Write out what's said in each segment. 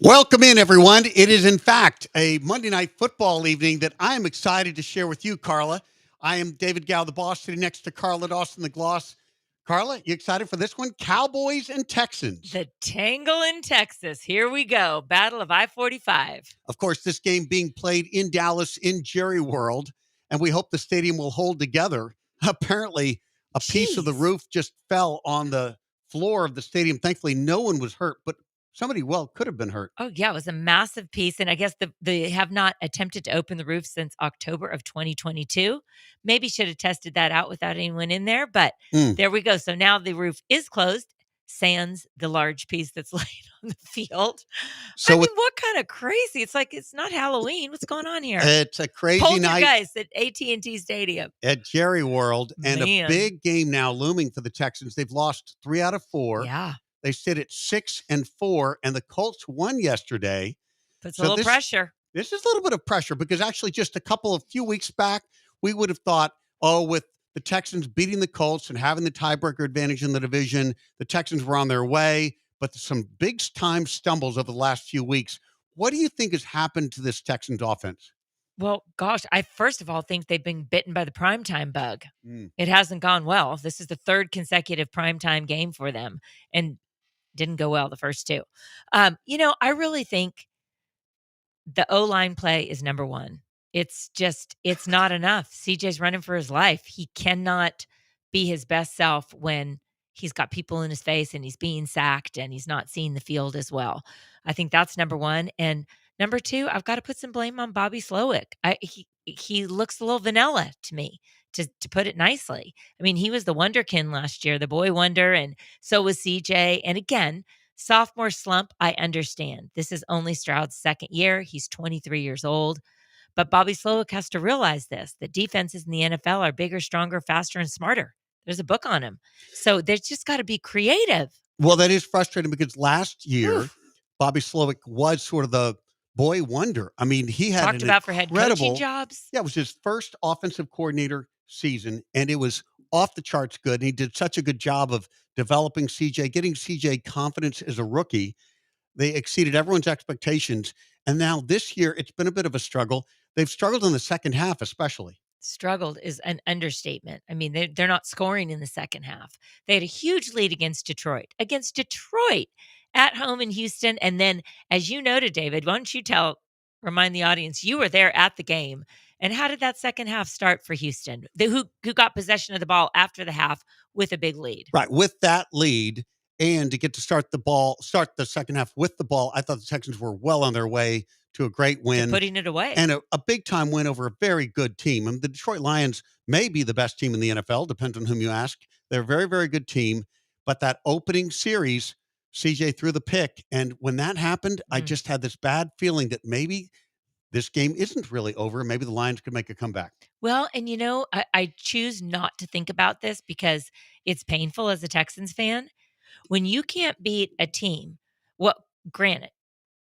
Welcome in, everyone. It is, in fact, a Monday night football evening that I am excited to share with you, Carla. I am David Gow, the boss, sitting next to Carla Dawson, the gloss. Carla, you excited for this one? Cowboys and Texans. The Tangle in Texas. Here we go. Battle of I-45. Of course, this game being played in Dallas in Jerry World, and we hope the stadium will hold together. Apparently, a piece of the roof just fell on the floor of the stadium. Thankfully, no one was hurt, but somebody, could have been hurt. Oh, yeah. It was a massive piece. And I guess they have not attempted to open the roof since October of 2022. Maybe should have tested that out without anyone in there. But there we go. So now the roof is closed, sans the large piece that's laying on the field. So what kind of crazy? It's like it's not Halloween. What's going on here? It's a crazy night. Poltergeist at AT&T Stadium. At Jerry World, and Man. a big game now looming for the Texans. They've lost 3 out of 4. Yeah. They sit at 6-4, and the Colts won yesterday. Puts a little pressure. This is a little bit of pressure because actually just a few weeks back, we would have thought, with the Texans beating the Colts and having the tiebreaker advantage in the division, the Texans were on their way, but some big time stumbles over the last few weeks. What do you think has happened to this Texans offense? Well, gosh, I first of all think they've been bitten by the primetime bug. It hasn't gone well. This is the 3rd consecutive primetime game for them, and didn't go well the first 2. I really think the O-line play is number 1. It's not enough. CJ's running for his life. He cannot be his best self when he's got people in his face and he's being sacked and he's not seeing the field as well. I think that's number 1. And number 2, I've got to put some blame on Bobby Slowick. He looks a little vanilla to me, to put it nicely. I mean, he was the wonderkin last year, the boy wonder, and so was CJ. And again, sophomore slump, I understand. This is only Stroud's 2nd year. He's 23 years old. But Bobby Slowick has to realize this, that defenses in the NFL are bigger, stronger, faster, and smarter. There's a book on him. So there's just got to be creative. Well, that is frustrating because last year, Bobby Slowick was sort of the boy wonder. I mean, he had talked about for head coaching jobs. Yeah, it was his first offensive coordinator season, and it was off the charts good. And he did such a good job of developing CJ, getting CJ confidence as a rookie. They exceeded everyone's expectations. And now this year, it's been a bit of a struggle. They've struggled in the second half, especially. Struggled is an understatement. I mean, they're not scoring in the second half. They had a huge lead against Detroit. At home in Houston. And then, as you noted, David, why don't you remind the audience, you were there at the game. And how did that second half start for Houston? Who got possession of the ball after the half with a big lead? Right. With that lead, and to get to start the second half with the ball, I thought the Texans were well on their way to a great win. Putting it away. And a big-time win over a very good team. I mean, the Detroit Lions may be the best team in the NFL, depends on whom you ask. They're a very, very good team. But that opening series, CJ threw the pick. And when that happened, I just had this bad feeling that maybe this game isn't really over. Maybe the Lions could make a comeback. Well, and I choose not to think about this because it's painful as a Texans fan. When you can't beat a team, granted,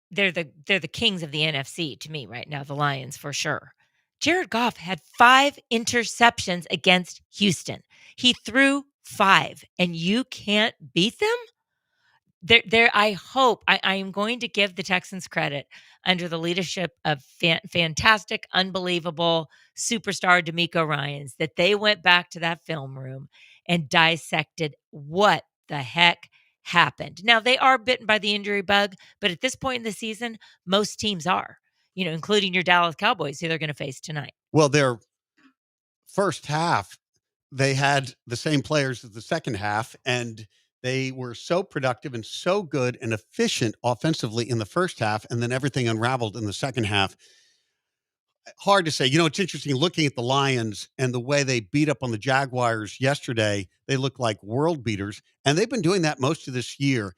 they're the kings of the NFC to me right now, the Lions for sure. Jared Goff had 5 interceptions against Houston. He threw 5, and you can't beat them? I hope I am going to give the Texans credit under the leadership of fantastic, unbelievable superstar D'Amico Ryans that they went back to that film room and dissected what the heck happened. Now, they are bitten by the injury bug, but at this point in the season, most teams are, including your Dallas Cowboys, who they're going to face tonight. Well, their first half, they had the same players as the second half, and they were so productive and so good and efficient offensively in the first half, and then everything unraveled in the second half. Hard to say. It's interesting looking at the Lions and the way they beat up on the Jaguars yesterday. They look like world beaters, and they've been doing that most of this year.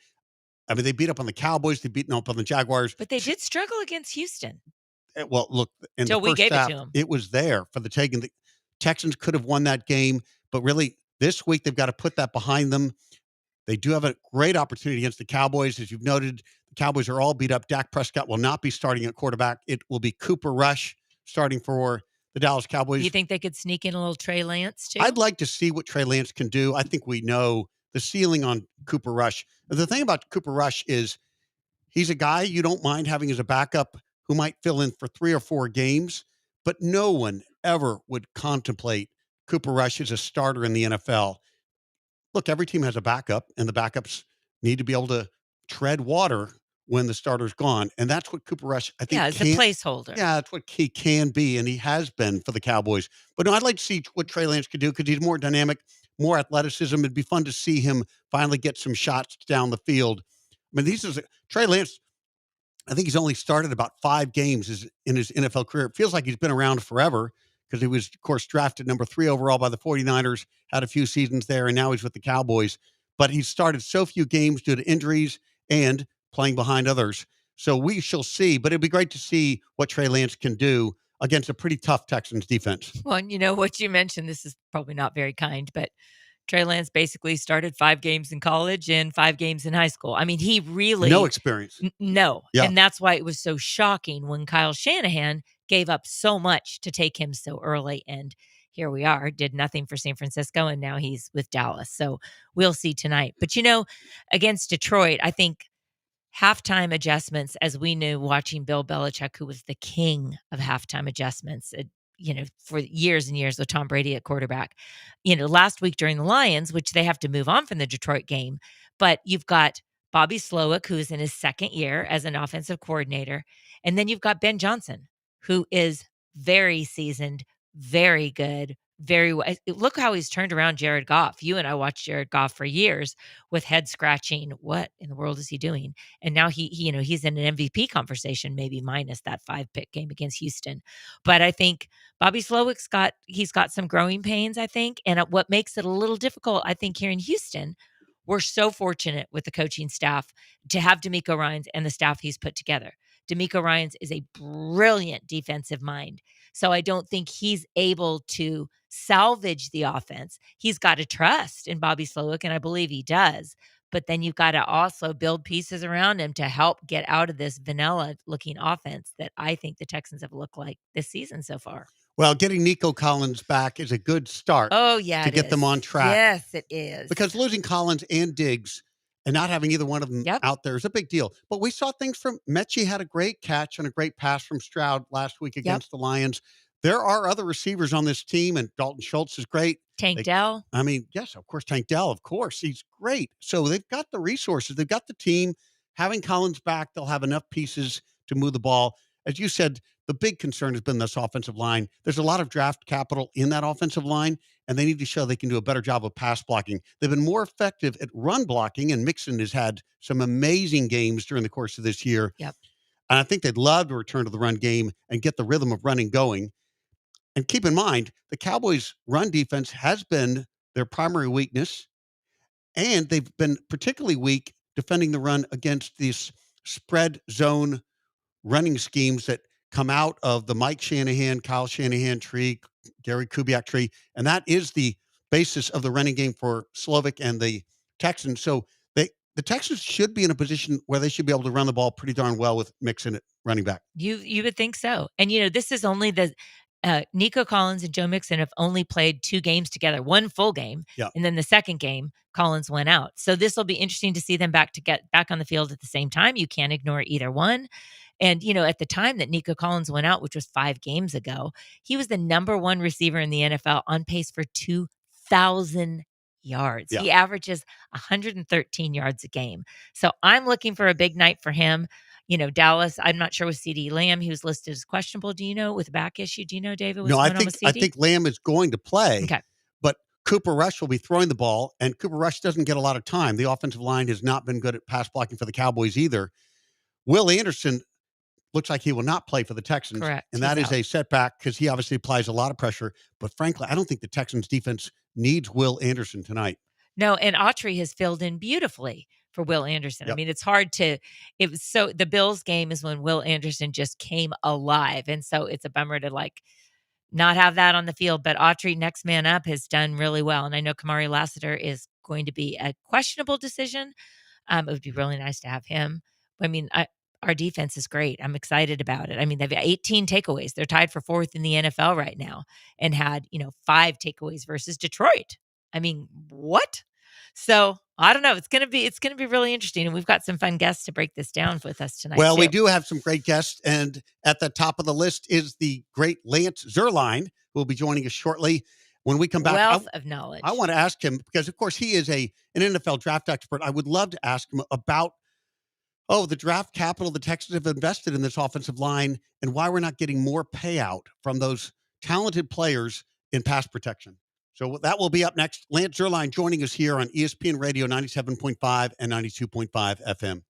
I mean, they beat up on the Cowboys. They beat up on the Jaguars. But they did struggle against Houston. Well, look, in the first half, it was there for the taking. The Texans could have won that game, but really this week they've got to put that behind them. They do have a great opportunity against the Cowboys. As you've noted, the Cowboys are all beat up. Dak Prescott will not be starting at quarterback. It will be Cooper Rush starting for the Dallas Cowboys. You think they could sneak in a little Trey Lance, too? I'd like to see what Trey Lance can do. I think we know the ceiling on Cooper Rush. The thing about Cooper Rush is He's a guy you don't mind having as a backup who might fill in for 3 or 4 games, but no one ever would contemplate Cooper Rush as a starter in the NFL. Look, every team has a backup, and the backups need to be able to tread water when the starter's gone. And that's what Cooper Rush, I Yeah, think, as a can't. placeholder. Yeah, that's what he can be, and he has been for the Cowboys. But no, I'd like to see what Trey Lance could do because he's more dynamic, more athleticism. It'd be fun to see him finally get some shots down the field. I mean, these are Trey Lance. I think he's only started about 5 games in his NFL career. It feels like he's been around forever because he was, of course, drafted number 3 overall by the 49ers, had a few seasons there, and now he's with the Cowboys. But he's started so few games due to injuries and playing behind others. So we shall see. But it'd be great to see what Trey Lance can do against a pretty tough Texans defense. Well, and you know what you mentioned, this is probably not very kind, but Trey Lance basically started 5 games in college and 5 games in high school. I mean, he really No experience. No. Yeah. And that's why it was so shocking when Kyle Shanahan gave up so much to take him so early. And here we are, did nothing for San Francisco, and now he's with Dallas. So we'll see tonight. But against Detroit, I think halftime adjustments, as we knew watching Bill Belichick, who was the king of halftime adjustments, for years and years with Tom Brady at quarterback. Last week during the Lions, which they have to move on from the Detroit game, but you've got Bobby Slowick, who's in his second year as an offensive coordinator, and then you've got Ben Johnson, who is very seasoned, very good, look how he's turned around Jared Goff. You and I watched Jared Goff for years with head scratching. What in the world is he doing? And now he's in an MVP conversation, maybe minus that 5-pick game against Houston. But I think Bobby Slowick's got some growing pains, I think. And what makes it a little difficult, I think, here in Houston, we're so fortunate with the coaching staff to have DeMeco Ryans and the staff he's put together. DeMeco Ryans is a brilliant defensive mind. So I don't think he's able to salvage the offense. He's got to trust in Bobby Slowick, and I believe he does. But then you've got to also build pieces around him to help get out of this vanilla-looking offense that I think the Texans have looked like this season so far. Well, getting Nico Collins back is a good start. Oh, yeah, to get them on track. Yes, it is. Because losing Collins and Diggs and not having either one of them out there is a big deal. But we saw things from Mechie had a great catch and a great pass from Stroud last week against the Lions. There are other receivers on this team, and Dalton Schultz is great. Tank Dell. I mean, yes, of course, Tank Dell, of course. He's great. So they've got the resources. They've got the team. Having Collins back, they'll have enough pieces to move the ball. As you said, the big concern has been this offensive line. There's a lot of draft capital in that offensive line, and they need to show they can do a better job of pass blocking. They've been more effective at run blocking, and Mixon has had some amazing games during the course of this year. Yep. And I think they'd love to return to the run game and get the rhythm of running going. And keep in mind, the Cowboys' run defense has been their primary weakness, and they've been particularly weak defending the run against these spread zone running schemes that come out of the Mike Shanahan, Kyle Shanahan tree, Gary Kubiak tree. And that is the basis of the running game for Slovic and the Texans. So the Texans should be in a position where they should be able to run the ball pretty darn well with Mixon at running back. You would think so. And, this is only the Nico Collins and Joe Mixon have only played 2 games together, 1 full game. Yeah. And then the second game, Collins went out. So this will be interesting to see them get back on the field at the same time. You can't ignore either one. And, at the time that Nico Collins went out, which was 5 games ago, he was the number 1 receiver in the NFL on pace for 2,000 yards. Yeah. He averages 113 yards a game. So I'm looking for a big night for him. Dallas, I'm not sure with CeeDee Lamb. He was listed as questionable. Do you know with a back issue? Do you know, David? No, I think Lamb is going to play. Okay. But Cooper Rush will be throwing the ball, and Cooper Rush doesn't get a lot of time. The offensive line has not been good at pass blocking for the Cowboys either. Will Anderson looks like he will not play for the Texans. Correct. And that is a setback because he obviously applies a lot of pressure. But frankly, I don't think the Texans defense needs Will Anderson tonight. No, and Autry has filled in beautifully for Will Anderson. Yep. I mean, the Bills game is when Will Anderson just came alive. And so it's a bummer to not have that on the field. But Autry, next man up, has done really well. And I know Kamari Lassiter is going to be a questionable decision. It would be really nice to have him. I mean, our defense is great. I'm excited about it. I mean, they've got 18 takeaways. They're tied for 4th in the NFL right now and had, 5 takeaways versus Detroit. I mean, what? So I don't know. It's gonna be really interesting, and we've got some fun guests to break this down with us tonight. Well, too. we do have some great guests, and at the top of the list is the great Lance Zierlein, who will be joining us shortly. When we come back, wealth of knowledge. I want to ask him because, of course, he is an NFL draft expert. I would love to ask him about the draft capital the Texans have invested in this offensive line and why we're not getting more payout from those talented players in pass protection. So that will be up next. Lance Zierlein joining us here on ESPN Radio 97.5 and 92.5 FM.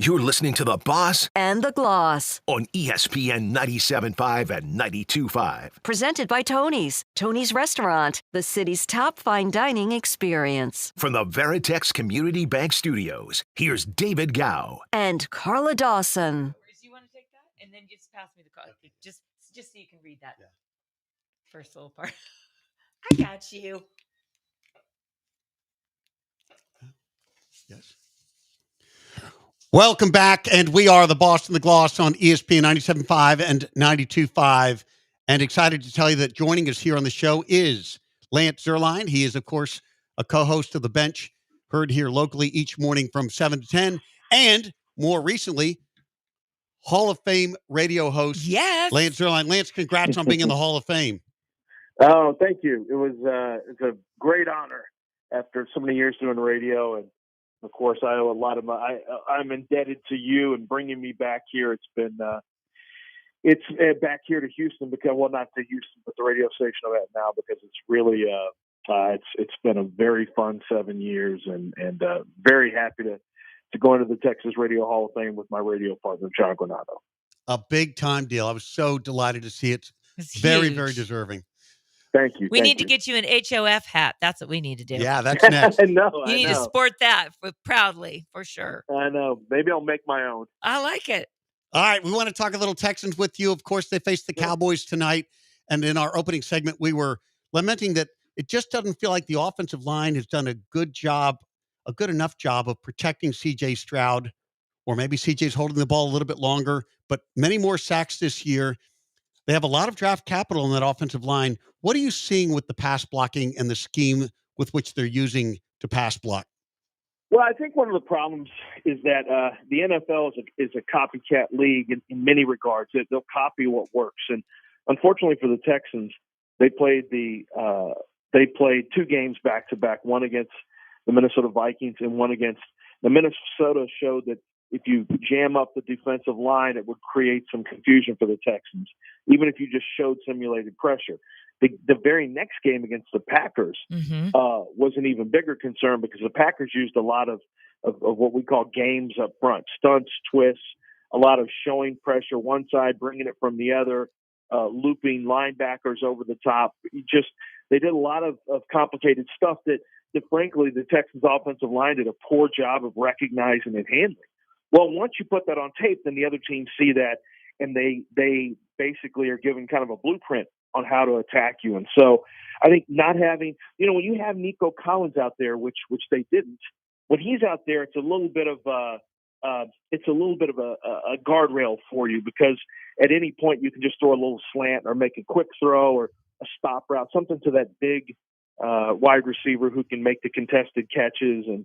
You're listening to The Boss and The Gloss on ESPN 97.5 and 92.5. Presented by Tony's. Tony's Restaurant, the city's top fine dining experience. From the Veritex Community Bank Studios, here's David Gow. And Carla Dawson. You want to take that? And then just pass me the card. Just so you can read that first little part. I got you. Yes. Welcome back, and we are the Boss and the Gloss on ESPN 97.5 and 92.5, and excited to tell you that joining us here on the show is Lance Zierlein. He is, of course, a co-host of The Bench, heard here locally each morning from 7 to 10, and more recently, Hall of Fame radio host, yes, Lance Zierlein. Lance, congrats on being in the Hall of Fame. Oh, thank you. It was it's a great honor after so many years doing radio, and of course, I owe a lot of I'm indebted to you and bringing me back here. It's been back here to Houston because, well, not to Houston, but the radio station I'm at now, because it's really it's been a very fun 7 years, and very happy to go into the Texas Radio Hall of Fame with my radio partner John Granado. A big time deal. I was so delighted to see it. It's very, huge. very deserving. Thank you. We need to get you an HOF hat. That's what we need to do. Yeah, that's next. You need to sport that proudly, for sure. I know. Maybe I'll make my own. I like it. All right, we want to talk a little Texans with you. Of course, they face the Cowboys tonight. And in our opening segment, we were lamenting that it just doesn't feel like the offensive line has done a good enough job of protecting C.J. Stroud, or maybe C.J.'s holding the ball a little bit longer, but many more sacks this year. They have a lot of draft capital in that offensive line. What are you seeing with the pass blocking and the scheme with which they're using to pass block? Well, I think one of the problems is that the NFL is a copycat league in many regards. They'll copy what works, and unfortunately for the Texans, they played 2 games back to back, one against the Minnesota Vikings and one against the Minnesota. Showed that if you jam up the defensive line, it would create some confusion for the Texans, even if you just showed simulated pressure. The very next game against the Packers was an even bigger concern because the Packers used a lot of what we call games up front, stunts, twists, a lot of showing pressure one side, bringing it from the other, looping linebackers over the top. They did a lot of complicated stuff that frankly the Texans offensive line did a poor job of recognizing and handling. Well, once you put that on tape, then the other teams see that, and they basically are given kind of a blueprint on how to attack you. And so I think not having, when you have Nico Collins out there, which they didn't, when he's out there, it's a little bit of a guardrail for you, because at any point you can just throw a little slant or make a quick throw or a stop route, something to that big wide receiver who can make the contested catches and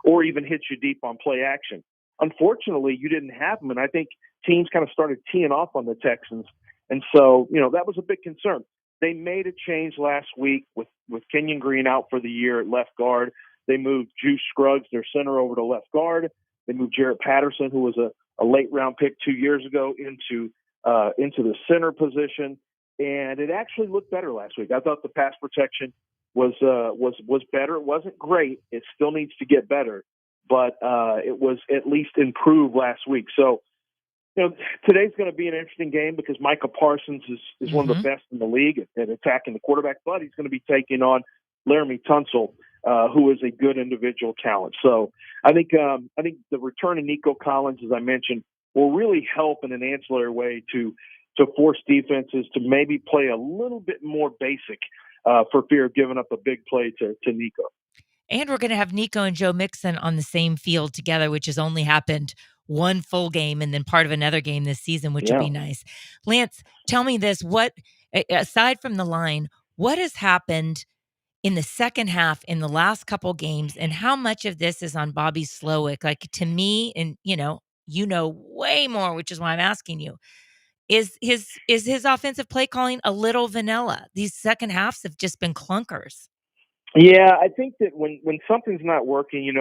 or even hit you deep on play action. Unfortunately, you didn't have them, and I think teams kind of started teeing off on the Texans, and so that was a big concern. They made a change last week with Kenyon Green out for the year at left guard. They moved Juice Scruggs, their center, over to left guard. They moved Jarrett Patterson, who was a late round pick 2 years ago, into the center position. And it actually looked better last week. I thought the pass protection was better. It wasn't great. It still needs to get better, but it was at least improved last week. So, today's going to be an interesting game because Micah Parsons is one of the best in the league at attacking the quarterback, but he's going to be taking on Laramie Tunsil, who is a good individual talent. So I think the return of Nico Collins, as I mentioned, will really help in an ancillary way to force defenses to maybe play a little bit more basic for fear of giving up a big play to Nico. And we're going to have Nico and Joe Mixon on the same field together, which has only happened one full game and then part of another game this season, which would be nice. Lance, tell me this. What, aside from the line, what has happened in the second half in the last couple games, and how much of this is on Bobby Slowick? Like, to me, and you know way more, which is why I'm asking you, is his offensive play calling a little vanilla? These second halves have just been clunkers. Yeah, I think that when something's not working,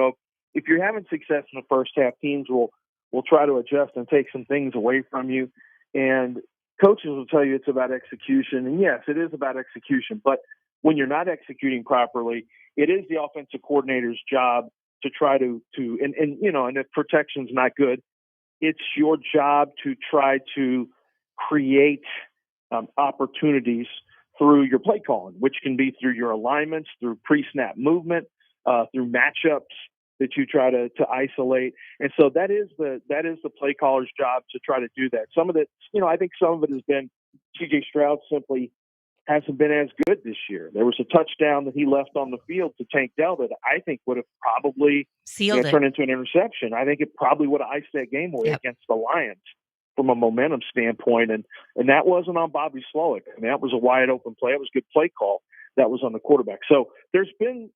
if you're having success in the first half, teams will try to adjust and take some things away from you. And coaches will tell you it's about execution. And yes, it is about execution. But when you're not executing properly, it is the offensive coordinator's job to try and if protection's not good, it's your job to try to create opportunities through your play calling, which can be through your alignments, through pre-snap movement, through matchups that you try to isolate. And so that is the play caller's job to try to do that. Some of it, I think some of it has been C.J. Stroud simply hasn't been as good this year. There was a touchdown that he left on the field to Tank Dell that I think would have probably turned into an interception. I think it probably would have iced that game away against the Lions from a momentum standpoint. And that wasn't on Bobby Slowick. I mean, that was a wide open play. It was a good play call. That was on the quarterback. So there's been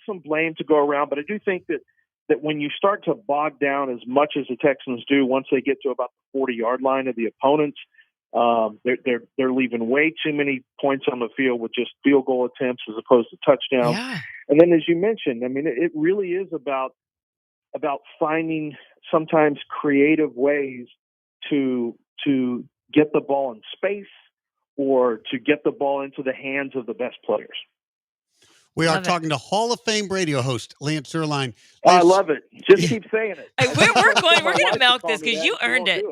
some blame to go around, but I do think that when you start to bog down as much as the Texans do, once they get to about the 40-yard line of the opponents, they're leaving way too many points on the field with just field goal attempts as opposed to touchdowns. Yeah. And then, as you mentioned, I mean, it really is about finding sometimes creative ways to get the ball in space or to get the ball into the hands of the best players. We are talking to Hall of Fame radio host Lance Zierlein. I love it. Just keep saying it. We're going to milk this because you earned it.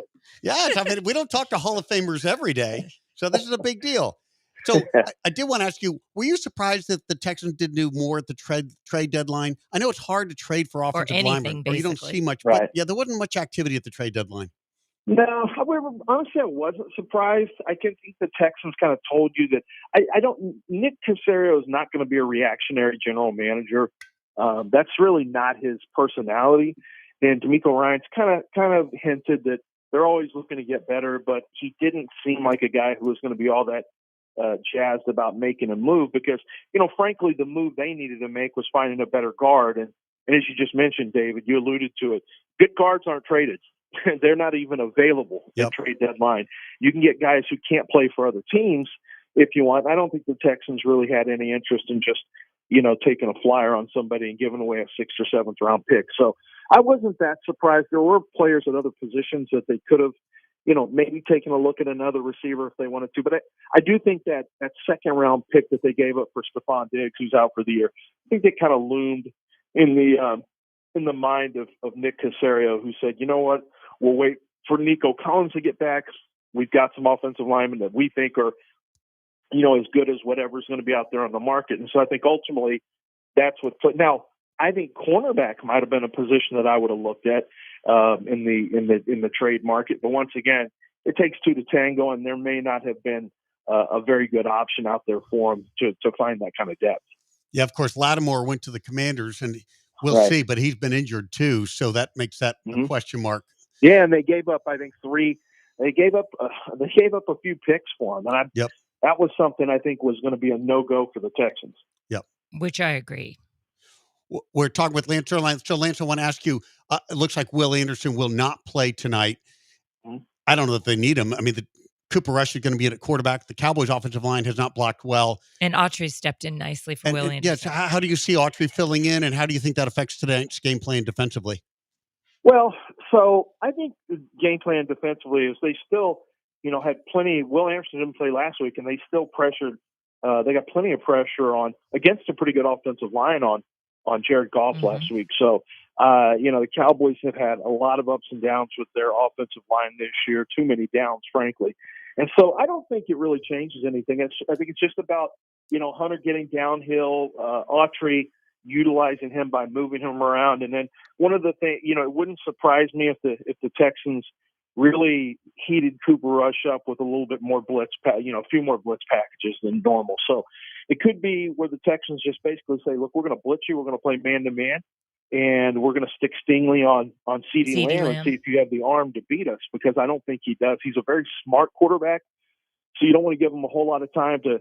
Yes, I mean, we don't talk to Hall of Famers every day, so this is a big deal. So I did want to ask you, were you surprised that the Texans didn't do more at the trade deadline? I know it's hard to trade for offensive linemen, or you don't see much. Right. But yeah, there wasn't much activity at the trade deadline. No, however, honestly, I wasn't surprised. I can think the Texans kind of told you that Nick Caserio is not going to be a reactionary general manager. That's really not his personality. And D'Amico Ryans kind of hinted that they're always looking to get better, but he didn't seem like a guy who was going to be all that jazzed about making a move because, frankly, the move they needed to make was finding a better guard. And as you just mentioned, David, you alluded to it. Good guards aren't traded. They're not even available at trade deadline. You can get guys who can't play for other teams, if you want. I don't think the Texans really had any interest in just, taking a flyer on somebody and giving away a 6th or 7th round pick. So I wasn't that surprised. There were players at other positions that they could have, maybe taken a look at another receiver if they wanted to. But I do think that 2nd round pick that they gave up for Stephon Diggs, who's out for the year, I think they kind of loomed in the mind of Nick Caserio, who said, you know what, we'll wait for Nico Collins to get back. We've got some offensive linemen that we think are, as good as whatever's going to be out there on the market. And so I think ultimately that's what put. Now, I think cornerback might have been a position that I would have looked at in the trade market. But once again, it takes 2 to tango, and there may not have been a very good option out there for him to find that kind of depth. Yeah, of course, Lattimore went to the Commanders, and we'll Right. see, but he's been injured too, so that makes that a question mark. Yeah, and they gave up, I think, 3. They gave up a few picks for him, and that was something I think was going to be a no-go for the Texans. Yep. Which I agree. We're talking with Lance Erline. So, Lance, I want to ask you, it looks like Will Anderson will not play tonight. Mm-hmm. I don't know if they need him. I mean, Cooper Rush is going to be at quarterback. The Cowboys' offensive line has not blocked well. And Autry stepped in nicely for Will Anderson. Yes. How do you see Autry filling in, and how do you think that affects tonight's game plan defensively? Well, so I think the game plan defensively is they still, had plenty. Will Anderson didn't play last week, and they still pressured. They got plenty of pressure against a pretty good offensive line on Jared Goff last week. So, the Cowboys have had a lot of ups and downs with their offensive line this year. Too many downs, frankly. And so I don't think it really changes anything. I think it's just about, Hunter getting downhill, Autry utilizing him by moving him around. And then one of the things, it wouldn't surprise me if the Texans really heated Cooper Rush up with a little bit more blitz, a few more blitz packages than normal. So it could be where the Texans just basically say, look, we're going to blitz you. We're going to play man-to-man, and we're going to stick Stingley on CeeDee Lamb and see if you have the arm to beat us, because I don't think he does. He's a very smart quarterback, so you don't want to give him a whole lot of time to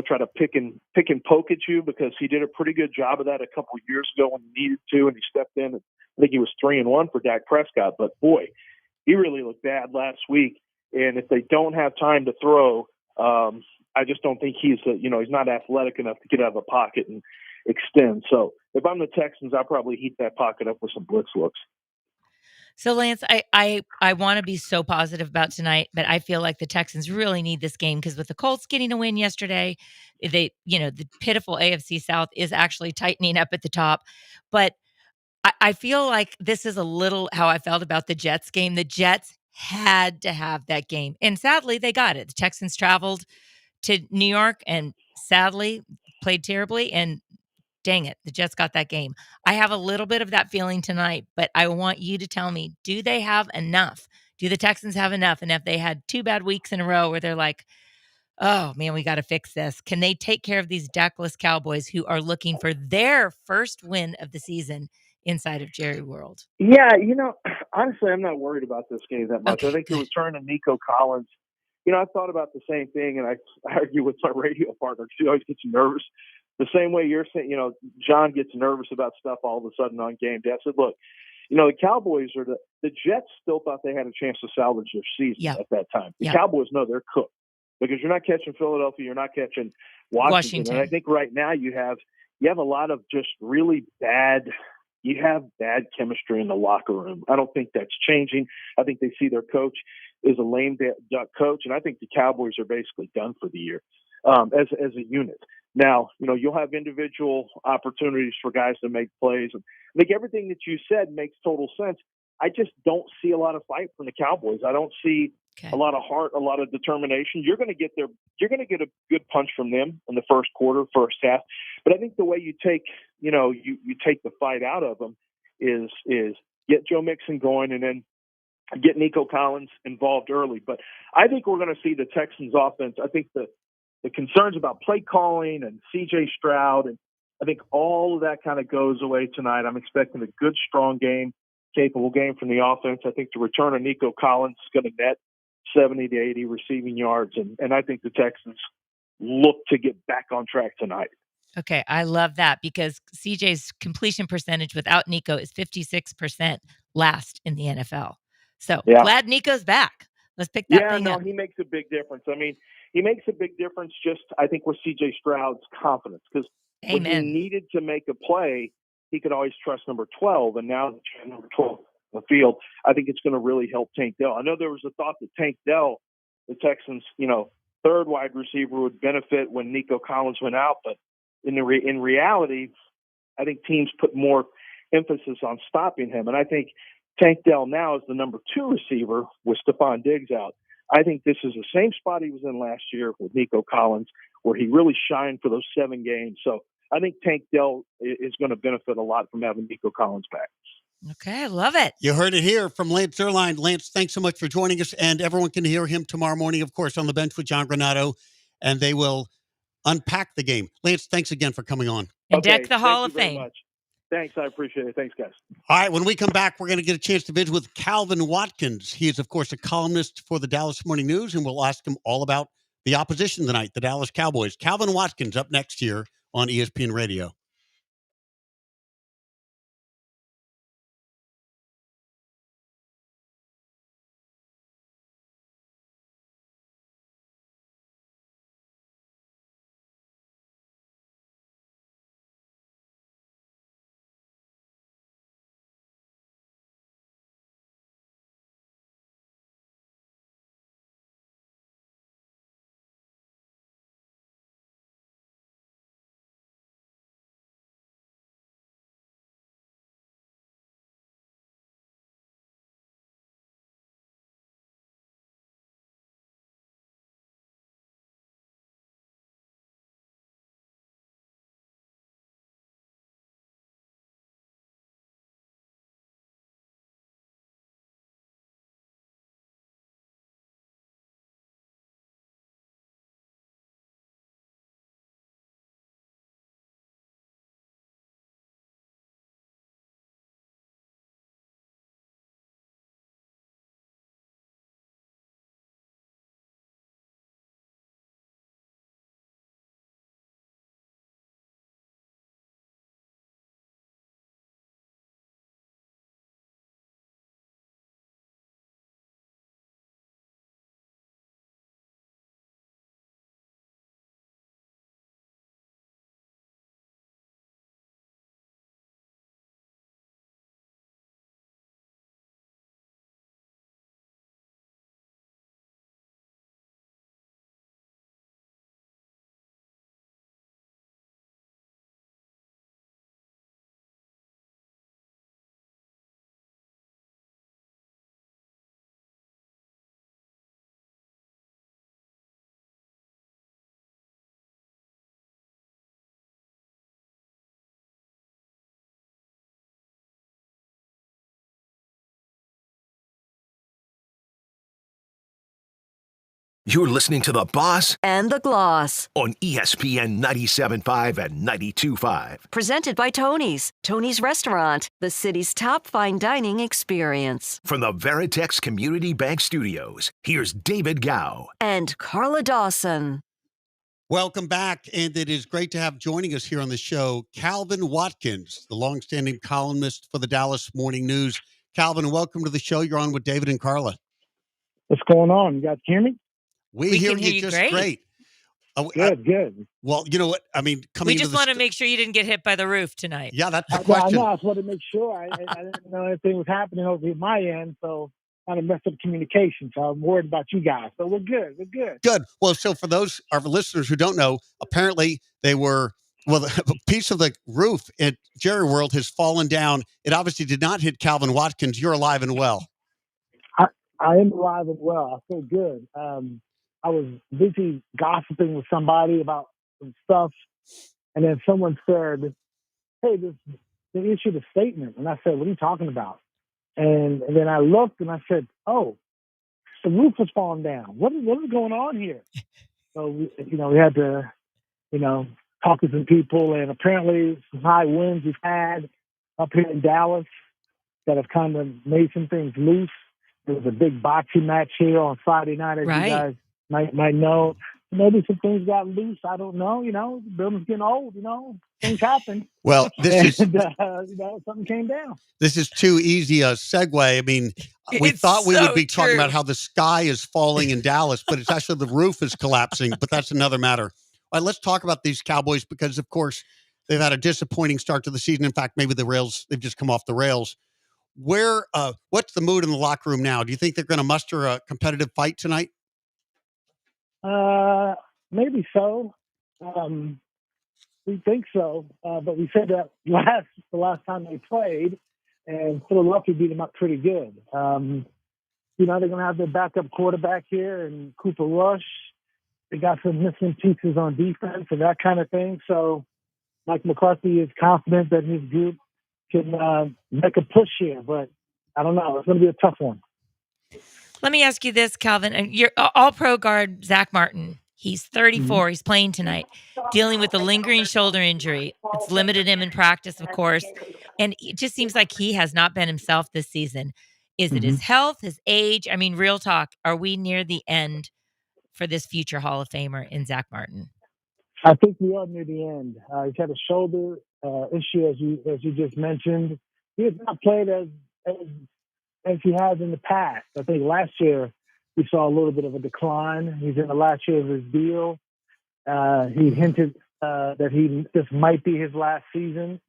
try to pick and poke at you, because he did a pretty good job of that a couple of years ago when he needed to, and he stepped in. I think he was 3-1 for Dak Prescott, but boy, he really looked bad last week. And if they don't have time to throw, I just don't think he's not athletic enough to get out of the pocket and extend. So if I'm the Texans, I'll probably heat that pocket up with some blitz looks. So, Lance, I want to be so positive about tonight, but I feel like the Texans really need this game, because with the Colts getting a win yesterday, the pitiful AFC South is actually tightening up at the top. But I feel like this is a little how I felt about the Jets game. The Jets had to have that game, and sadly, they got it. The Texans traveled to New York and sadly played terribly, and dang it, the Jets got that game. I have a little bit of that feeling tonight, but I want you to tell me, do they have enough? Do the Texans have enough? And if they had 2 bad weeks in a row where they're like, oh, man, we got to fix this, can they take care of these Dakless Cowboys who are looking for their first win of the season inside of Jerry World? Yeah, honestly, I'm not worried about this game that much. Okay, I think the return of Nico Collins, I thought about the same thing, and I argue with my radio partner because he always gets nervous. The same way you're saying, John gets nervous about stuff all of a sudden on game day. I said, look, the Cowboys are the Jets still thought they had a chance to salvage their season at that time. The Cowboys know they're cooked, because you're not catching Philadelphia, you're not catching Washington. And I think right now you have a lot of just really bad chemistry in the locker room. I don't think that's changing. I think they see their coach is a lame duck coach, and I think the Cowboys are basically done for the year as a unit. Now, you'll have individual opportunities for guys to make plays. And I think everything that you said makes total sense. I just don't see a lot of fight from the Cowboys. I don't see a lot of heart, a lot of determination. You're going to get a good punch from them in the first quarter, first half. But I think the way you take, you take the fight out of them is get Joe Mixon going, and then get Nico Collins involved early. But I think we're going to see the Texans offense. I think the concerns about play calling and C.J. Stroud, and I think all of that kind of goes away tonight. I'm expecting a good, strong game, capable game from the offense. I think the return of Nico Collins is going to net 70 to 80 receiving yards, and I think the Texans look to get back on track tonight. Okay, I love that, because CJ's completion percentage without Nico is 56%, last in the NFL. So glad Nico's back. Let's pick that thing up. He makes a big difference. I mean, he makes a big difference just, I think, with C.J. Stroud's confidence. Because when he needed to make a play, he could always trust number 12. And now that you have number 12 on the field, I think it's going to really help Tank Dell. I know there was a thought that Tank Dell, the Texans, third wide receiver, would benefit when Nico Collins went out. But in reality, I think teams put more emphasis on stopping him. And I think Tank Dell now is the number 2 receiver with Stephon Diggs out. I think this is the same spot he was in last year with Nico Collins, where he really shined for those 7 games. So I think Tank Dell is going to benefit a lot from having Nico Collins back. Okay, I love it. You heard it here from Lance Zierlein. Lance, thanks so much for joining us, and everyone can hear him tomorrow morning, of course, on the bench with John Granato, and they will unpack the game. Lance, thanks again for coming on. And deck the Hall of Fame. Much. Thanks, I appreciate it. Thanks, guys. All right, when we come back, we're going to get a chance to visit with Calvin Watkins. He is, of course, a columnist for the Dallas Morning News, and we'll ask him all about the opposition tonight, the Dallas Cowboys. Calvin Watkins up next here on ESPN Radio. You're listening to The Boss and the Gloss. On ESPN 97.5 and 92.5. Presented by Tony's. Tony's Restaurant, the city's top fine dining experience. From the Veritex Community Bank Studios, here's David Gow. And Carla Dawson. Welcome back, and it is great to have joining us here on the show Calvin Watkins, the longstanding columnist for the Dallas Morning News. Calvin, welcome to the show. You're on with David and Carla. What's going on? You guys hear me? We hear you just great. Good. Well, you know what? I mean, we just want to make sure you didn't get hit by the roof tonight. Yeah, that's the question. I know. I just wanted to make sure. I didn't know anything was happening over at my end, so kind of messed up communication. So I'm worried about you guys. So we're good. Good. Well, so for those our listeners who don't know, apparently a piece of the roof at Jerry World has fallen down. It obviously did not hit Calvin Watkins. You're alive and well. I am alive and well. I feel good. I was busy gossiping with somebody about some stuff, and then someone said, "Hey, they issued a statement," and I said, "What are you talking about?" And then I looked and I said, "Oh, the roof was falling down. What is going on here?" So we had to, talk to some people, and apparently some high winds we've had up here in Dallas that have kind of made some things loose. There was a big boxing match here on Friday night, as you guys might know. maybe some things got loose. I don't know. The building's getting old. Things happen. Well, Something came down. This is too easy a segue. I mean, we It's thought we would so be talking about true. how the sky is falling in Dallas, but it's actually the roof is collapsing, but that's another matter. All right, let's talk about these Cowboys because, of course, they've had a disappointing start to the season. In fact, maybe they've just come off the rails. What's the mood in the locker room now? Do you think they're going to muster a competitive fight tonight? Maybe so. We think so, but we said that the last time they played, and Philadelphia beat them up pretty good. They're going to have their backup quarterback here and Cooper Rush. They got some missing pieces on defense and that kind of thing. So Mike McCarthy is confident that his group can make a push here, but I don't know. It's going to be a tough one. Let me ask you this, Calvin. And your all-pro guard, Zach Martin. He's 34. He's playing tonight, dealing with a lingering shoulder injury. It's limited him in practice, of course. And it just seems like he has not been himself this season. Is it his health, his age? I mean, real talk. Are we near the end for this future Hall of Famer in Zach Martin? I think we are near the end. He's had a shoulder issue, as you just mentioned. He has not played as he has in the past. I think last year we saw a little bit of a decline. He's in the last year of his deal. He hinted that this might be his last season.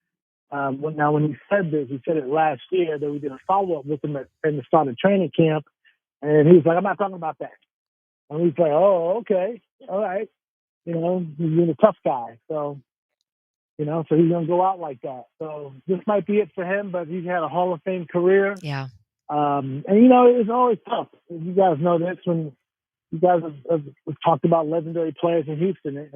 When he said this, he said it last year that we did a follow-up with him in the start of training camp, and he was like, I'm not talking about that. And he's like, oh, okay, all right. He's a tough guy. So he's going to go out like that. So this might be it for him, but he's had a Hall of Fame career. Yeah. It's always tough. You guys know this when you guys have talked about legendary players in Houston.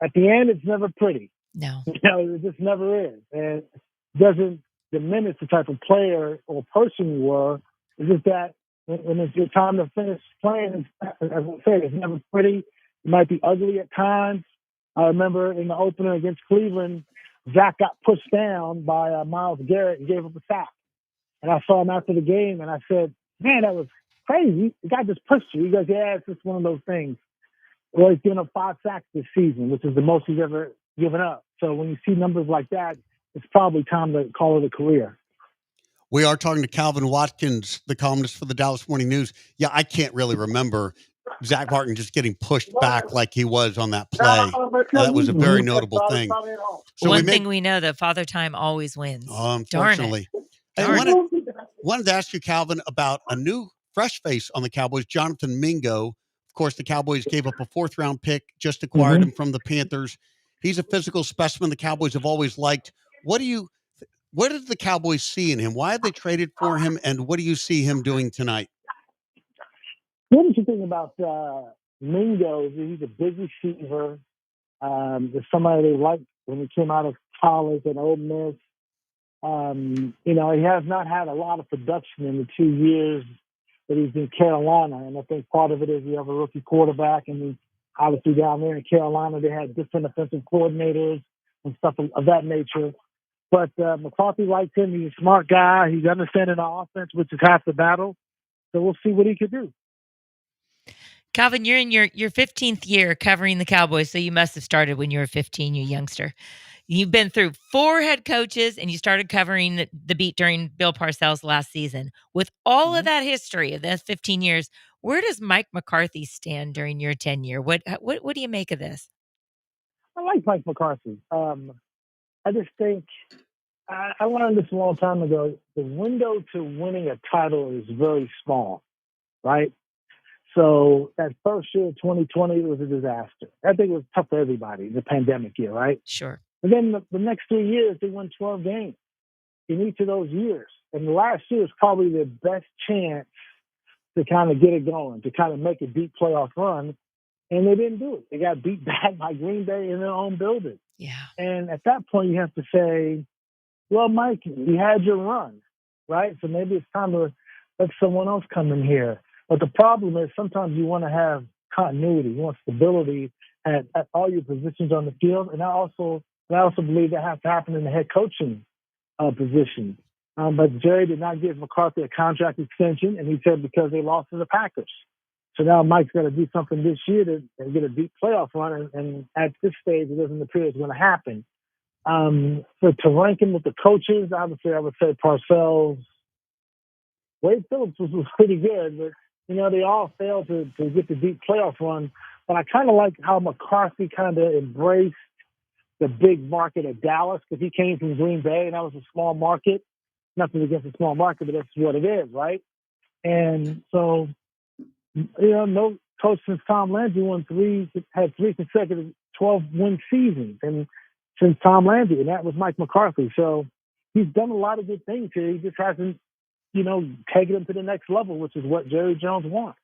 At the end, it's never pretty. No. It just never is. And it doesn't diminish the type of player or person you were. It's just that when it's your time to finish playing, as I said, it's never pretty. It might be ugly at times. I remember in the opener against Cleveland, Zach got pushed down by Myles Garrett and gave up a sack. And I saw him after the game, and I said, man, that was crazy. The guy just pushed you. He goes, yeah, it's just one of those things. Well, he's given up 5 sacks this season, which is the most he's ever given up. So when you see numbers like that, it's probably time to call it a career. We are talking to Calvin Watkins, the columnist for the Dallas Morning News. Yeah, I can't really remember Zach Martin just getting pushed back like he was on that play. That was a very notable thing. So one thing we know, that Father Time always wins. Unfortunately. I wanted to ask you, Calvin, about a new fresh face on the Cowboys, Jonathan Mingo. Of course, the Cowboys gave up a 4th-round pick, just acquired him from the Panthers. He's a physical specimen the Cowboys have always liked. What did the Cowboys see in him? Why have they traded for him, and what do you see him doing tonight? What did you think about Mingo? He's a big receiver. There's somebody they liked when he came out of college at Ole Miss. He has not had a lot of production in the 2 years that he's in Carolina, and I think part of it is you have a rookie quarterback, and obviously down there in Carolina they had different offensive coordinators and stuff of that nature. But McCarthy likes him. He's a smart guy. He's understanding the offense, which is half the battle. So we'll see what he could do. Calvin, you're in your 15th year covering the Cowboys, so you must have started when you were 15, you youngster. You've been through 4 head coaches, and you started covering the beat during Bill Parcells last season. With all of that history of those 15 years, where does Mike McCarthy stand during your tenure? What do you make of this? I like Mike McCarthy. I just think I learned this a long time ago. The window to winning a title is very small, right? So that first year, 2020, was a disaster. I think it was tough for everybody, the pandemic year, right? Sure. And then the next 3 years, they won 12 games in each of those years. And the last year is probably their best chance to kind of get it going, to kind of make a deep playoff run. And they didn't do it. They got beat back by Green Bay in their own building. Yeah. And at that point, you have to say, well, Mike, you had your run, right? So maybe it's time to let someone else come in here. But the problem is sometimes you want to have continuity. You want stability at all your positions on the field. And I also believe that has to happen in the head coaching position. But Jerry did not give McCarthy a contract extension, and he said because they lost to the Packers. So now Mike's got to do something this year to get a deep playoff run, and at this stage, it doesn't appear it's going to happen. So to rank him with the coaches, obviously, I would say Parcells. Wade Phillips was pretty good, but, they all failed to get the deep playoff run. But I kind of like how McCarthy kind of embraced the big market of Dallas, because he came from Green Bay, and that was a small market. Nothing against a small market, but that's what it is, right? And so, no coach since Tom Landry had three consecutive 12-win seasons, and since Tom Landry, and that was Mike McCarthy. So he's done a lot of good things here. He just hasn't, taken him to the next level, which is what Jerry Jones wants.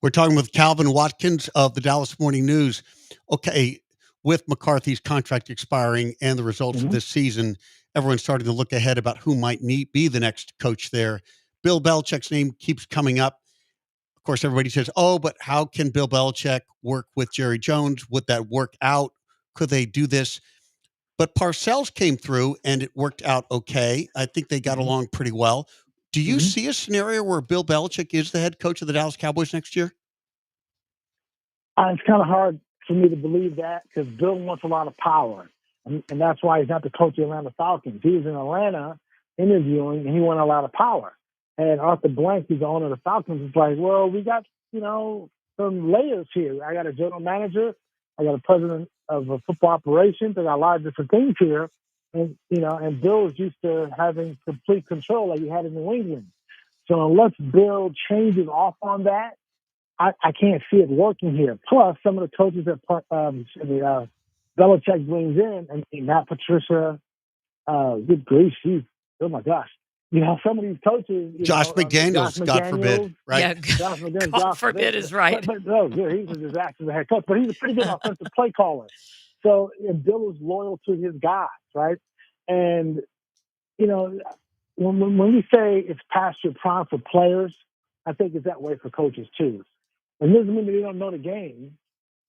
We're talking with Calvin Watkins of the Dallas Morning News. Okay, with McCarthy's contract expiring and the results of this season, everyone's starting to look ahead about who might be the next coach there. Bill Belichick's name keeps coming up. Of course, everybody says, but how can Bill Belichick work with Jerry Jones? Would that work out? Could they do this? But Parcells came through and it worked out okay. I think they got along pretty well. Do you see a scenario where Bill Belichick is the head coach of the Dallas Cowboys next year? It's kind of hard for me to believe that, because Bill wants a lot of power. And that's why he's not the coach of the Atlanta Falcons. He was in Atlanta interviewing, and he wanted a lot of power. And Arthur Blank, who's the owner of the Falcons, is like, well, we got, some layers here. I got a general manager. I got a president of football operations. I got a lot of different things here. And, and Bill is used to having complete control like he had in New England. So unless Bill changes off on that, I can't see it working here. Plus, some of the coaches that Belichick brings in, Matt Patricia, good grief, oh my gosh. Some of these coaches. Josh McDaniels, God forbid, right? Yeah, Josh McDaniels, God forbid is right. But no, he's a disaster as a head coach, but he's a pretty good offensive play caller. So, Bill is loyal to his guys, right? And, when we say it's past your prime for players, I think it's that way for coaches too. And it doesn't mean that they don't know the game.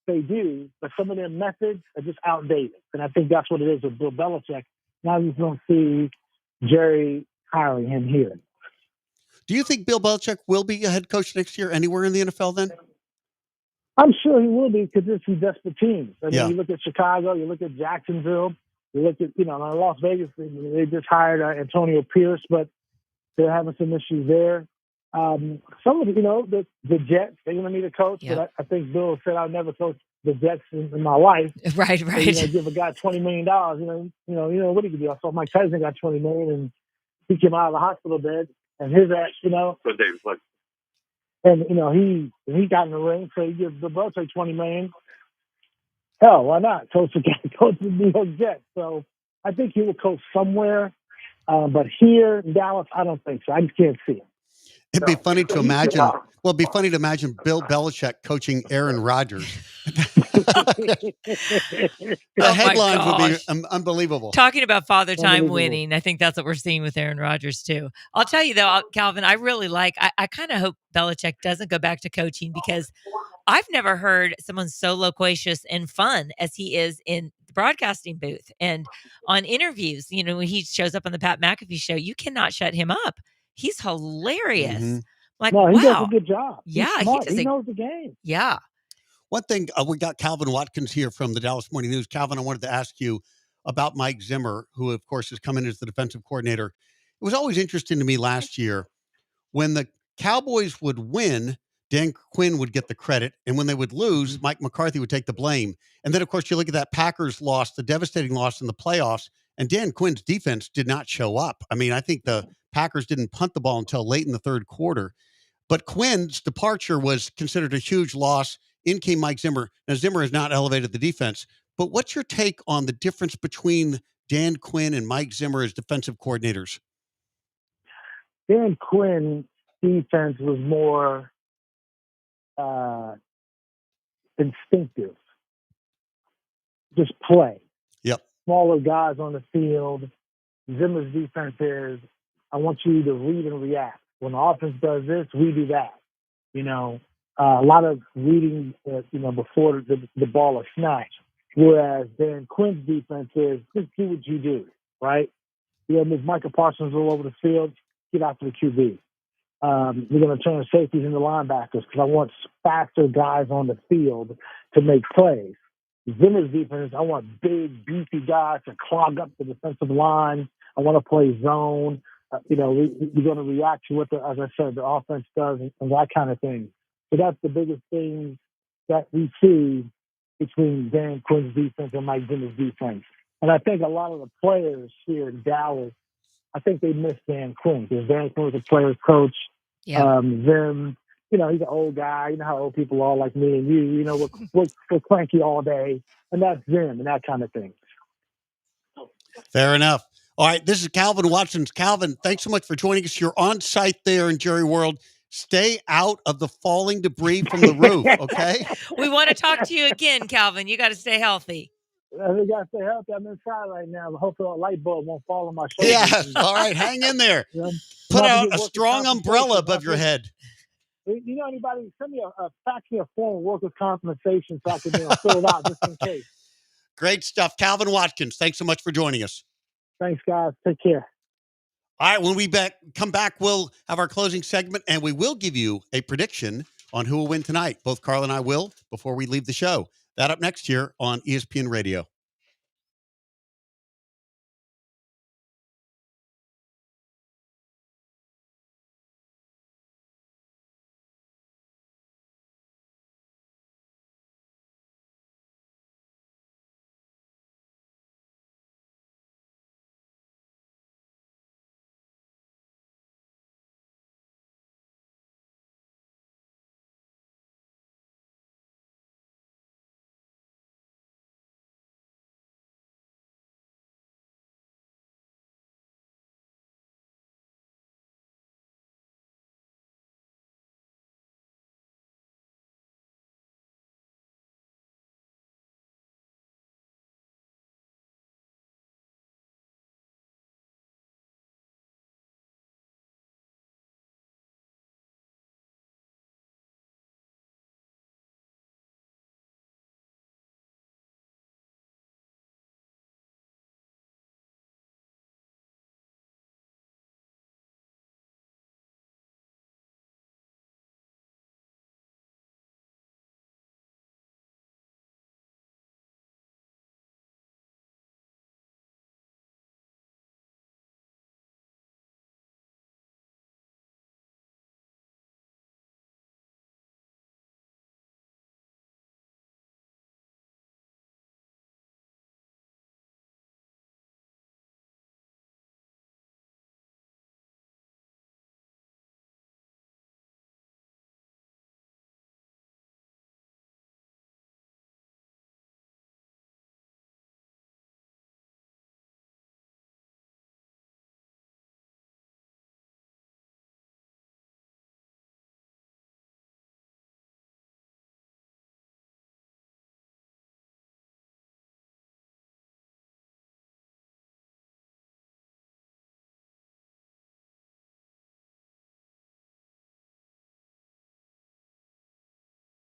They do, but some of their methods are just outdated. And I think that's what it is with Bill Belichick. Now you don't see Jerry hiring him here. Do you think Bill Belichick will be a head coach next year anywhere in the NFL then? I'm sure he will be, because there's some desperate teams. You look at Chicago, you look at Jacksonville, you look at, Las Vegas, they just hired Antonio Pierce, but they're having some issues there. Some of the Jets, they're going to need a coach, but I think Bill said I'll never coach the Jets in my life. Right. So, give a guy $20 million, what he could do. I saw Mike Tyson got $20 million, and he came out of the hospital bed, and his ass, and he got in the ring, so he gives the Belichick $20 million. Hell, why not? Coach the New York Jets. So I think he will coach somewhere, but here in Dallas, I don't think so. I just can't see it. It'd be funny to imagine. Well, it'd be funny to imagine Bill Belichick coaching Aaron Rodgers. The headlines would be unbelievable. Talking about Father Time winning, I think that's what we're seeing with Aaron Rodgers too. I'll tell you though, Calvin, I really I kind of hope Belichick doesn't go back to coaching, because I've never heard someone so loquacious and fun as he is in the broadcasting booth and on interviews. When he shows up on the Pat McAfee show, you cannot shut him up. He's hilarious. He does a good job. Yeah, he knows the game. Yeah. One thing, we got Calvin Watkins here from the Dallas Morning News. Calvin, I wanted to ask you about Mike Zimmer, who, of course, has come in as the defensive coordinator. It was always interesting to me last year when the Cowboys would win, Dan Quinn would get the credit, and when they would lose, Mike McCarthy would take the blame. And then, of course, you look at that Packers loss, the devastating loss in the playoffs, and Dan Quinn's defense did not show up. I mean, I think the Packers didn't punt the ball until late in the third quarter. But Quinn's departure was considered a huge loss. In came Mike Zimmer. Now, Zimmer has not elevated the defense. But what's your take on the difference between Dan Quinn and Mike Zimmer as defensive coordinators? Dan Quinn's defense was more instinctive. Just play. Yep. Smaller guys on the field. Zimmer's defense is, I want you to read and react. When the offense does this, we do that. A lot of reading, before the ball is snatched. Whereas Dan Quinn's defense is, just do what you do, right? Move Michael Parsons all over the field, get out to the QB. we're going to turn safeties into linebackers because I want faster guys on the field to make plays. Zimmer's defense, I want big, beefy guys to clog up the defensive line. I want to play zone. We're going to react to what, as I said, the offense does and that kind of thing. So that's the biggest thing that we see between Dan Quinn's defense and Mike Zimmer's defense. And I think a lot of the players here in Dallas, I think they miss Dan Quinn because Dan Quinn was a player's coach. Yeah. Zim, he's an old guy. You know how old people are like me and you. We're cranky all day. And that's Zim and that kind of thing. Fair enough. All right, this is Calvin Watkins. Calvin, thanks so much for joining us. You're on site there in Jerry World. Stay out of the falling debris from the roof, okay? We want to talk to you again, Calvin. You got to stay healthy. We got to stay healthy. I'm inside right now. Hopefully a light bulb won't fall on my shoulder. Yes. All right, hang in there. Put out a strong umbrella above your head. Anybody, fax me a form of workers' compensation so I can fill it out just in case. Great stuff. Calvin Watkins, thanks so much for joining us. Thanks, guys. Take care. All right, when we come back, we'll have our closing segment, and we will give you a prediction on who will win tonight. Both Carl and I will before we leave the show. That up next here on ESPN Radio.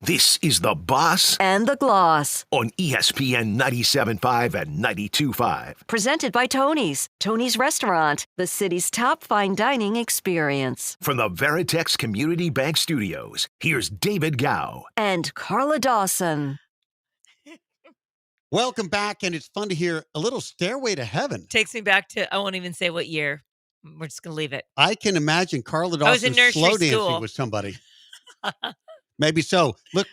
This is The Boss And the Gloss. on ESPN 97.5 and 92.5. Presented by Tony's. Tony's Restaurant, the city's top fine dining experience. From the Veritex Community Bank Studios, here's David Gow. And Carla Dawson. Welcome back, and it's fun to hear a little Stairway to Heaven. Takes me back to, I won't even say what year. We're just going to leave it. I can imagine Carla I was in Dawson nursery slow dancing school. with somebody. Maybe so. Look,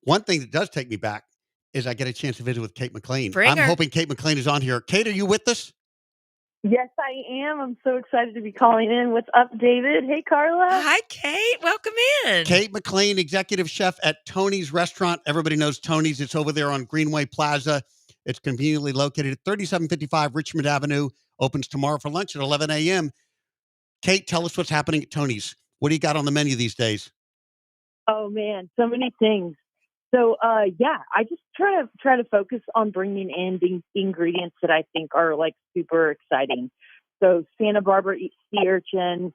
one thing that does take me back is I get a chance to visit with Kate McLean. Bring I'm her. hoping Kate McLean is on here. Kate, are you with us? Yes, I am. I'm so excited to be calling in. What's up, David? Hey, Carla. Hi, Kate. Welcome in. Kate McLean, executive chef at Tony's Restaurant. Everybody knows Tony's. It's over there on Greenway Plaza. It's conveniently located at 3755 Richmond Avenue. Opens tomorrow for lunch at 11 a.m. Kate, tell us what's happening at Tony's. What do you got on the menu these days? Oh, man, so many things. So, I just try to focus on bringing in the ingredients that I think are like super exciting. So Santa Barbara sea urchin,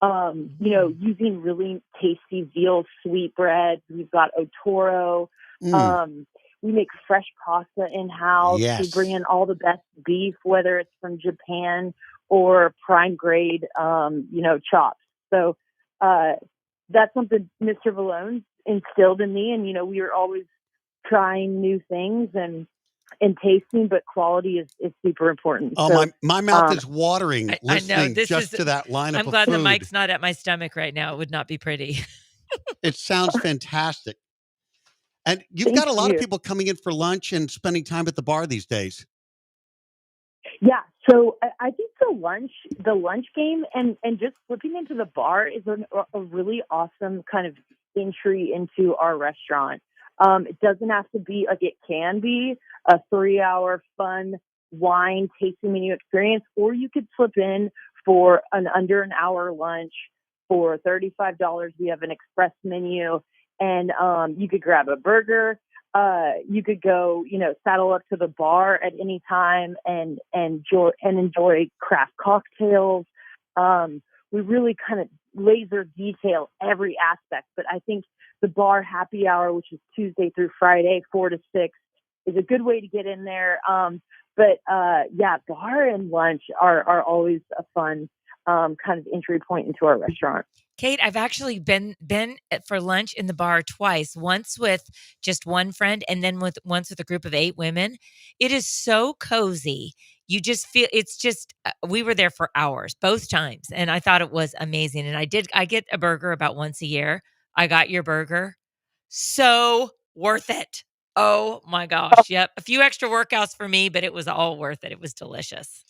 using really tasty veal sweetbreads. We've got otoro. We make fresh pasta in-house. Yes. We bring in all the best beef, whether it's from Japan or prime grade, chops. So that's something Mr. Valone instilled in me. And, we were always trying new things and tasting, but quality is super important. Oh, so, my mouth is watering I know, listening to that lineup I'm of glad food. the mic's not at my stomach right now. It would not be pretty. It sounds fantastic. And you've got a lot of people coming in for lunch and spending time at the bar these days. Yeah, so I think the lunch game and just slipping into the bar is a really awesome kind of entry into our restaurant. It doesn't have to be it can be a 3-hour fun wine tasting menu experience, or you could slip in for under an hour lunch for $35. We have an express menu, and you could grab a burger. You could go, saddle up to the bar at any time and enjoy craft cocktails. We really kind of laser detail every aspect, but I think the bar happy hour, which is Tuesday through Friday, 4 to 6, is a good way to get in there. But bar and lunch are always a fun kind of entry point into our restaurant. Kate, I've actually been for lunch in the bar twice, once with just one friend and then once with a group of 8 women. It is so cozy. You just feel we were there for hours both times, and I thought it was amazing. And I get a burger about once a year. I got your burger. So worth it. Oh my gosh. Yep. A few extra workouts for me, but it was all worth it. It was delicious.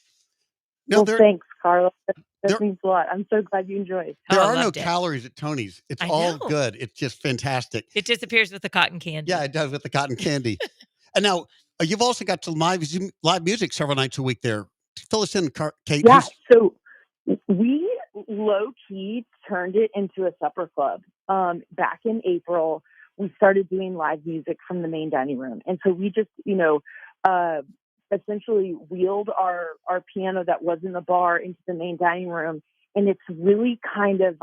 Thanks, Carla. That means a lot. I'm so glad you enjoyed. There are no calories at Tony's. It's all good. It's just fantastic. It disappears with the cotton candy. Yeah, it does with the cotton candy. And now you've also got some live music several nights a week there. Fill us in, Kate. Yeah, so we low-key turned it into a supper club. Back in April, we started doing live music from the main dining room. And so we just, essentially wheeled our piano that was in the bar into the main dining room. And it's really kind of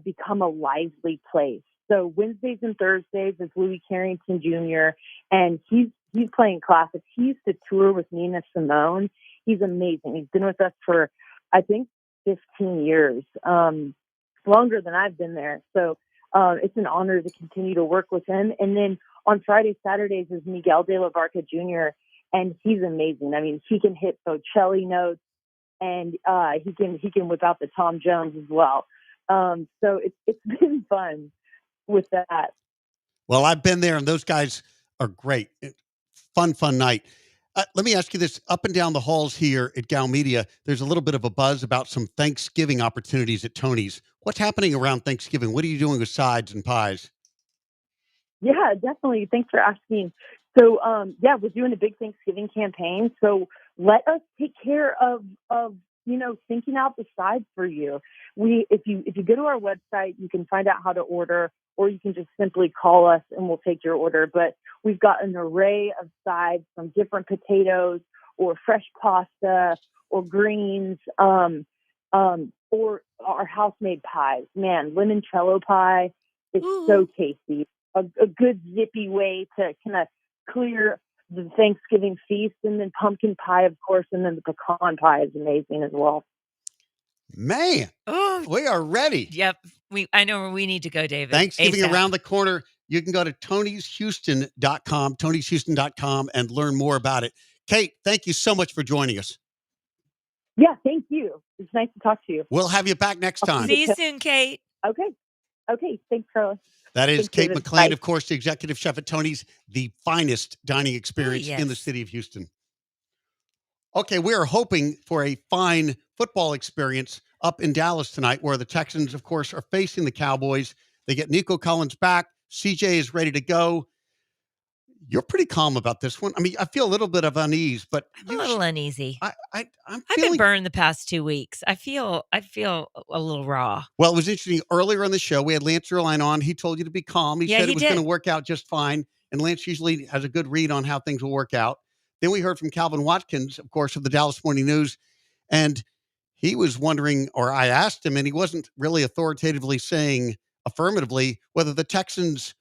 become a lively place. So Wednesdays and Thursdays is Louis Carrington Jr. And he's playing classics. He used to tour with Nina Simone. He's amazing. He's been with us for, I think, 15 years, longer than I've been there. So it's an honor to continue to work with him. And then on Fridays, Saturdays is Miguel de la Barca Jr., and he's amazing. I mean, he can hit Bocelli notes, and he can whip out the Tom Jones as well. So it's been fun with that. Well, I've been there, and those guys are great. Fun night. Let me ask you this. Up and down the halls here at Gal Media, there's a little bit of a buzz about some Thanksgiving opportunities at Tony's. What's happening around Thanksgiving? What are you doing with sides and pies? Yeah, definitely. Thanks for asking. So, we're doing a big Thanksgiving campaign. So let us take care of thinking out the sides for you. If you go to our website, you can find out how to order, or you can just simply call us and we'll take your order. But we've got an array of sides from different potatoes or fresh pasta or greens, or our house-made pies. Man, limoncello pie is so tasty. A good zippy way to kind of clear the Thanksgiving feast. And then pumpkin pie, of course, and then the pecan pie is amazing as well. Man, we are ready. Yep. I know where we need to go, David. Thanksgiving ASAP. around the corner. You can go to tonyshouston.com, and learn more about it. Kate, thank you so much for joining us. Yeah, thank you. It's nice to talk to you. We'll have you back next time. See you soon, Kate. Okay. Thanks, Carla. That is Thanks, Kate David. McLean, Bye. of course, the executive chef at Tony's, the finest dining experience yes. in the city of Houston. Okay, we are hoping for a fine football experience up in Dallas tonight, where the Texans, of course, are facing the Cowboys. They get Nico Collins back. CJ is ready to go. You're pretty calm about this one. I mean, I feel a little bit of unease, but I'm a little uneasy. I'm I've feeling been burned the past 2 weeks. I feel a little raw. Well, it was interesting. Earlier in the show, we had Lance Erline on. He told you to be calm. He said he it was going to did. work out just fine. And Lance usually has a good read on how things will work out. Then we heard from Calvin Watkins, of course, of the Dallas Morning News. And he was wondering, or I asked him, and he wasn't really authoritatively saying affirmatively whether the Texans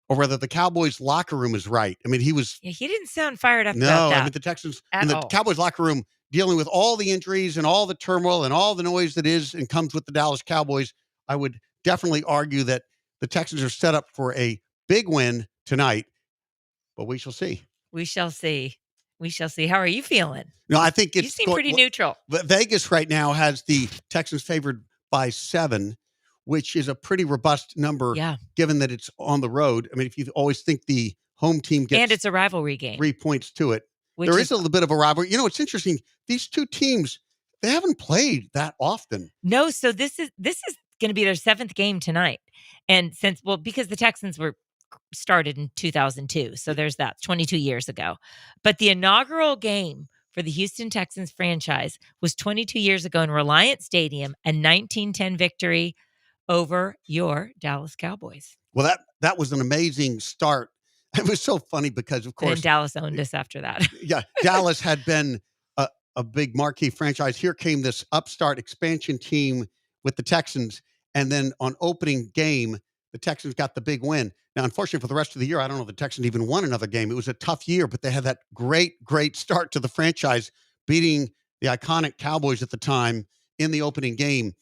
or whether the Cowboys locker room is right. I mean, he was. Yeah, he didn't sound fired up No, about that. I mean, the Texans at and the all. Cowboys locker room dealing with all the injuries and all the turmoil and all the noise that is and comes with the Dallas Cowboys, I would definitely argue that the Texans are set up for a big win tonight, but we shall see. We shall see. We shall see. How are you feeling? No, I think You it's seem pretty neutral. Vegas right now has the Texans favored by 7, which is a pretty robust number, given that it's on the road. I mean, if you always think the home team gets, and it's a rivalry game, 3 points to it. There is a little bit of a rivalry. You know, it's interesting. These two teams, they haven't played that often. No, so this is going to be their 7th game tonight, and because the Texans were started in 2002, so there's that 22 years ago. But the inaugural game for the Houston Texans franchise was 22 years ago in Reliant Stadium, a 1910 victory over your Dallas Cowboys. Well, that was an amazing start. It was so funny because, of course, and Dallas owned us after that. Yeah, Dallas had been a big marquee franchise. Here came this upstart expansion team with the Texans, and then on opening game, the Texans got the big win. Now, unfortunately, for the rest of the year, I don't know if the Texans even won another game. It was a tough year, but they had that great start to the franchise, beating the iconic Cowboys at the time in the opening game.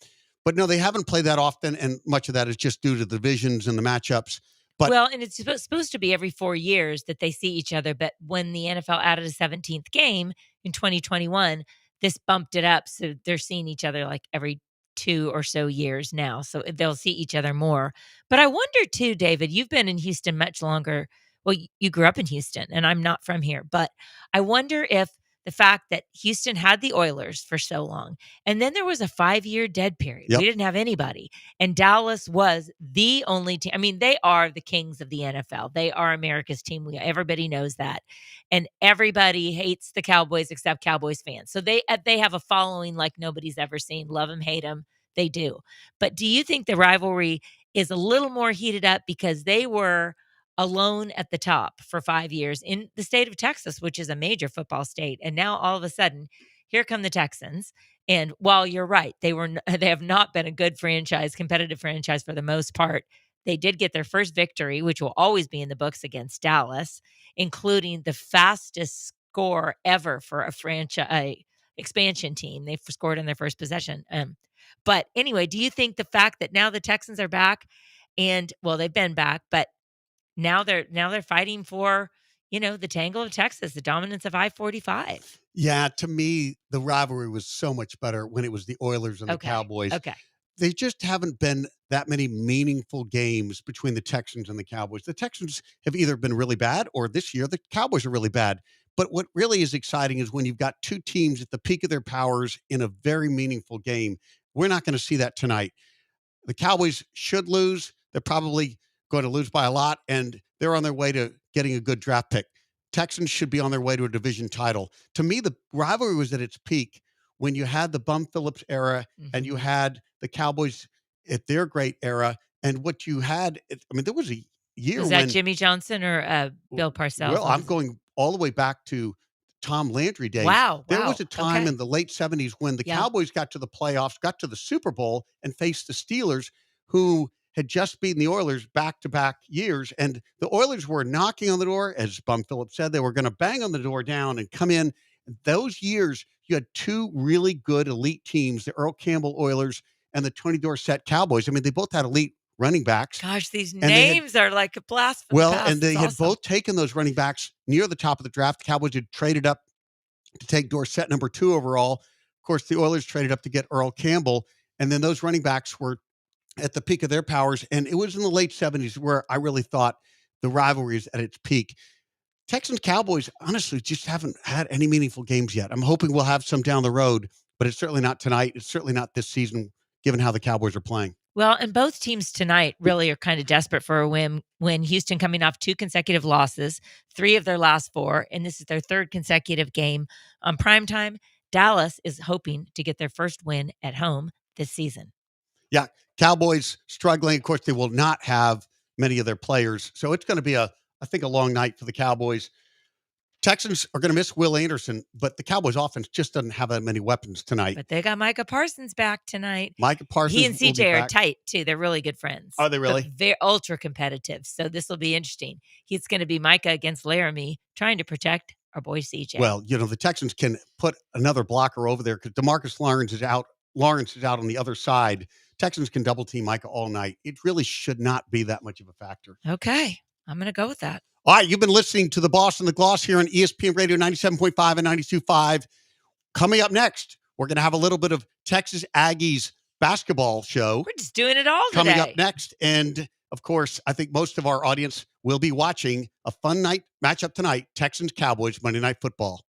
But no, they haven't played that often, and much of that is just due to the divisions and the matchups. But, and it's supposed to be every 4 years that they see each other. But when the NFL added a 17th game in 2021, this bumped it up. So they're seeing each other like every 2 or so years now. So they'll see each other more. But I wonder too, David, you've been in Houston much longer. Well, you grew up in Houston, and I'm not from here. But I wonder if the fact that Houston had the Oilers for so long, and then there was a 5-year dead period. Yep. We didn't have anybody. And Dallas was the only team. I mean, they are the kings of the NFL. They are America's team. Everybody knows that. And everybody hates the Cowboys except Cowboys fans. So they have a following like nobody's ever seen. Love them, hate them. They do. But do you think the rivalry is a little more heated up because they were alone at the top for 5 years in the state of Texas, which is a major football state, and now all of a sudden, here come the Texans? And while you're right, they have not been a good franchise, competitive franchise for the most part. They did get their first victory, which will always be in the books, against Dallas, including the fastest score ever for a franchise expansion team. They scored in their first possession. But anyway, do you think the fact that now the Texans are back, and they've been back, but now they're fighting for, the tangle of Texas, the dominance of I-45. Yeah, to me, the rivalry was so much better when it was the Oilers and the Cowboys. Okay. They just haven't been that many meaningful games between the Texans and the Cowboys. The Texans have either been really bad, or this year the Cowboys are really bad. But what really is exciting is when you've got two teams at the peak of their powers in a very meaningful game. We're not going to see that tonight. The Cowboys should lose. They're probably going to lose by a lot, and they're on their way to getting a good draft pick. Texans should be on their way to a division title. To me, the rivalry was at its peak when you had the Bum Phillips era and you had the Cowboys at their great era. And what you had, there was a year when... Is that Jimmy Johnson or Bill Parcells? Well, I'm going all the way back to Tom Landry days. Wow. There was a time in the late 70s when the Cowboys got to the playoffs, got to the Super Bowl, and faced the Steelers, who had just beaten the Oilers back-to-back years. And the Oilers were knocking on the door, as Bum Phillips said. They were going to bang on the door down and come in. Those years, you had two really good elite teams, the Earl Campbell Oilers and the Tony Dorsett Cowboys. I mean, they both had elite running backs. Gosh, these names are like a blast from the past. And they had both taken those running backs near the top of the draft. The Cowboys had traded up to take Dorsett number 2 overall. Of course, the Oilers traded up to get Earl Campbell. And then those running backs were at the peak of their powers. And it was in the late 70s where I really thought the rivalry is at its peak. Texans Cowboys, honestly, just haven't had any meaningful games yet. I'm hoping we'll have some down the road, but it's certainly not tonight. It's certainly not this season, given how the Cowboys are playing. Well, and both teams tonight really are kind of desperate for a win. When Houston coming off 2 consecutive losses, 3 of their last 4, and this is their 3rd consecutive game on primetime. Dallas is hoping to get their first win at home this season. Yeah, Cowboys struggling. Of course, they will not have many of their players. So it's going to be, I think, a long night for the Cowboys. Texans are going to miss Will Anderson, but the Cowboys offense just doesn't have that many weapons tonight. But they got Micah Parsons back tonight. Micah Parsons. He and CJ are tight, too. They're really good friends. Are they really? They're ultra competitive. So this will be interesting. It's going to be Micah against Laramie trying to protect our boy CJ. Well, the Texans can put another blocker over there because DeMarcus Lawrence is out. Lawrence is out on the other side. Texans can double team Micah all night. It really should not be that much of a factor. Okay. I'm going to go with that. All right. You've been listening to the Boss and the Gloss here on ESPN Radio 97.5 and 92.5. Coming up next, we're going to have a little bit of Texas Aggies basketball show. We're just doing it all today. Coming up next. And, of course, I think most of our audience will be watching a fun night matchup tonight, Texans-Cowboys, Monday Night Football.